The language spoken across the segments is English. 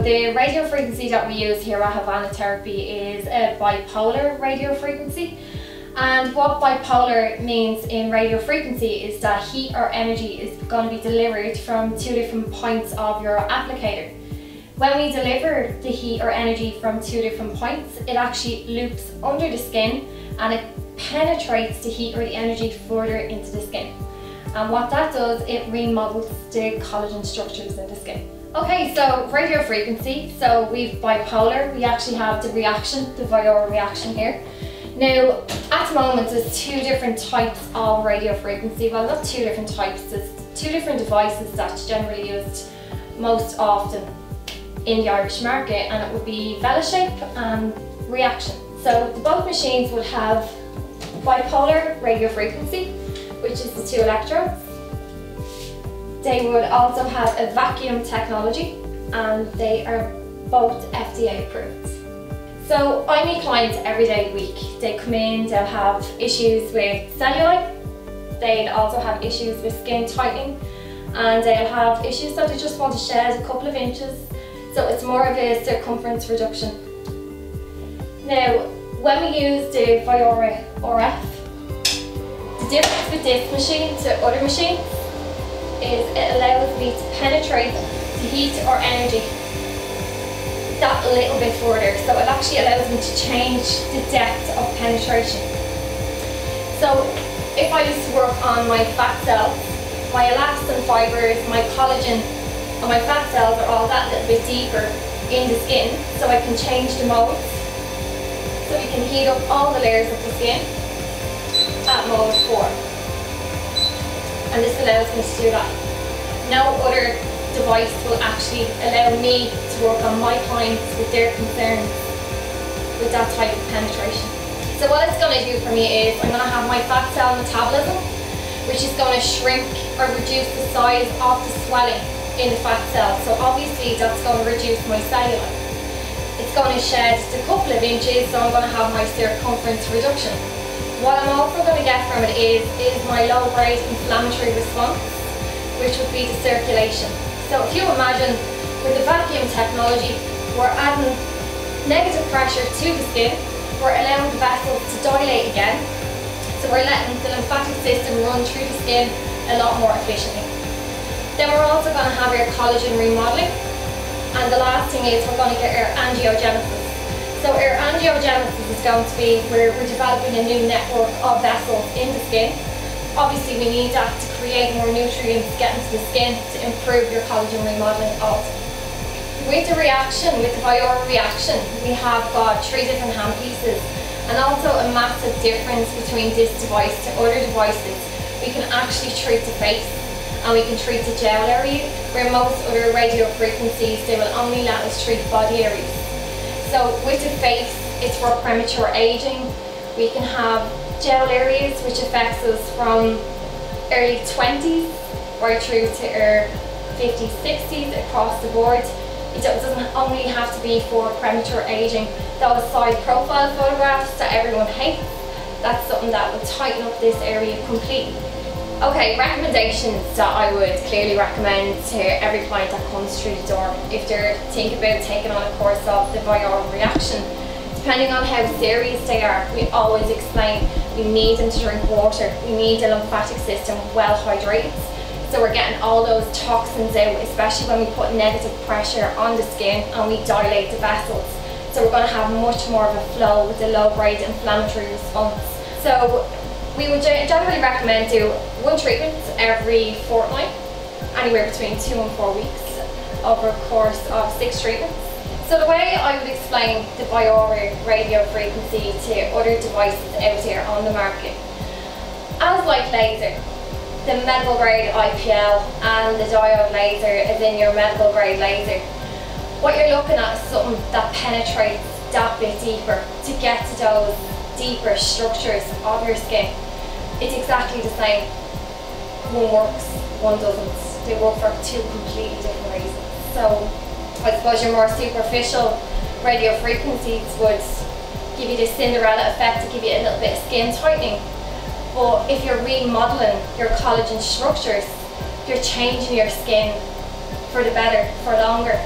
the radio frequency that we use here at Havana Therapy is a bipolar radio frequency. And what bipolar means in radio frequency is that heat or energy is going to be delivered from two different points of your applicator. When we deliver the heat or energy from two different points, it actually loops under the skin and it penetrates the heat or the energy further into the skin. And what that does, it remodels the collagen structures in the skin. Okay, so radio frequency, so we've bipolar, we actually have the reaction, the Viora reaction here. Now, at the moment, there's two different types of radio frequency. Well, not two different types, there's two different devices that's generally used most often in the Irish market, and it would be VeloShape and reaction. So both machines would have bipolar radio frequency, which is the two electrodes. They would also have a vacuum technology, and they are both FDA approved. So I meet clients every day of the week. They come in, they'll have issues with cellulite, they'll also have issues with skin tightening, and they'll have issues that they just want to shed a couple of inches. So it's more of a circumference reduction. Now, when we use the Viora RF, the difference with this machine to other machines is it allows me to penetrate the heat or energy that little bit further. So it actually allows me to change the depth of penetration. So if I used to work on my fat cells, my elastin fibres, my collagen and my fat cells are all that little bit deeper in the skin, so I can change the modes. So we can heat up all the layers of the skin at mode 4. And this allows me to do that. No other device will actually allow me to work on my clients with their concerns with that type of penetration. So what it's going to do for me is I'm going to have my fat cell metabolism, which is going to shrink or reduce the size of the swelling in the fat cell. So obviously that's going to reduce my cellulite. It's going to shed just a couple of inches, so I'm going to have my circumference reduction. What I'm also going to get from it is my low-grade inflammatory response, which would be the circulation. So if you imagine with the vacuum technology, we're adding negative pressure to the skin, we're allowing the vessels to dilate again, so we're letting the lymphatic system run through the skin a lot more efficiently. Then we're also going to have our collagen remodeling, and the last thing is we're going to get our angiogenesis. So our angiogenesis is going to be where we're developing a new network of vessels in the skin. Obviously we need that to create more nutrients to get into the skin to improve your collagen remodeling also. With the reaction, with the Viora reaction, we have got 3 different handpieces, and also a massive difference between this device to other devices. We can actually treat the face and we can treat the gel area, where most other radio frequencies, they will only let us treat body areas. So with the face, it's for premature aging. We can have gel areas which affects us from early 20s right through to our 50s, 60s across the board. It doesn't only have to be for premature aging. Those side profile photographs that everyone hates, that's something that will tighten up this area completely. Okay, recommendations that I would clearly recommend to every client that comes through the door if they're thinking about taking on a course of the Viora reaction. Depending on how serious they are, we always explain we need them to drink water. We need the lymphatic system well hydrated, so we're getting all those toxins out, especially when we put negative pressure on the skin and we dilate the vessels. So we're going to have much more of a flow with the low-grade inflammatory response. So we would generally recommend do 1 treatment every fortnight, anywhere between 2 and 4 weeks over a course of 6 treatments. So the way I would explain the Viora radio frequency to other devices out here on the market, as like laser, the medical grade IPL and the diode laser is in your medical grade laser. What you're looking at is something that penetrates that bit deeper to get to those deeper structures of your skin. It's exactly the same. One works, one doesn't. They work for 2 completely different reasons. So I suppose your more superficial radio frequencies would give you this Cinderella effect to give you a little bit of skin tightening. But if you're remodeling your collagen structures, you're changing your skin for the better, for longer.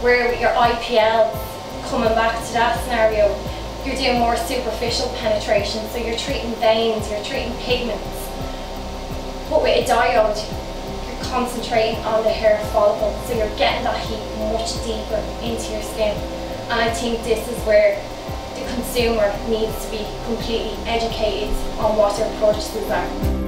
Where with your IPL, coming back to that scenario, you're doing more superficial penetration, so you're treating veins, you're treating pigments. But with a diode, you're concentrating on the hair follicle, so you're getting that heat much deeper into your skin. And I think this is where the consumer needs to be completely educated on what their purchases are.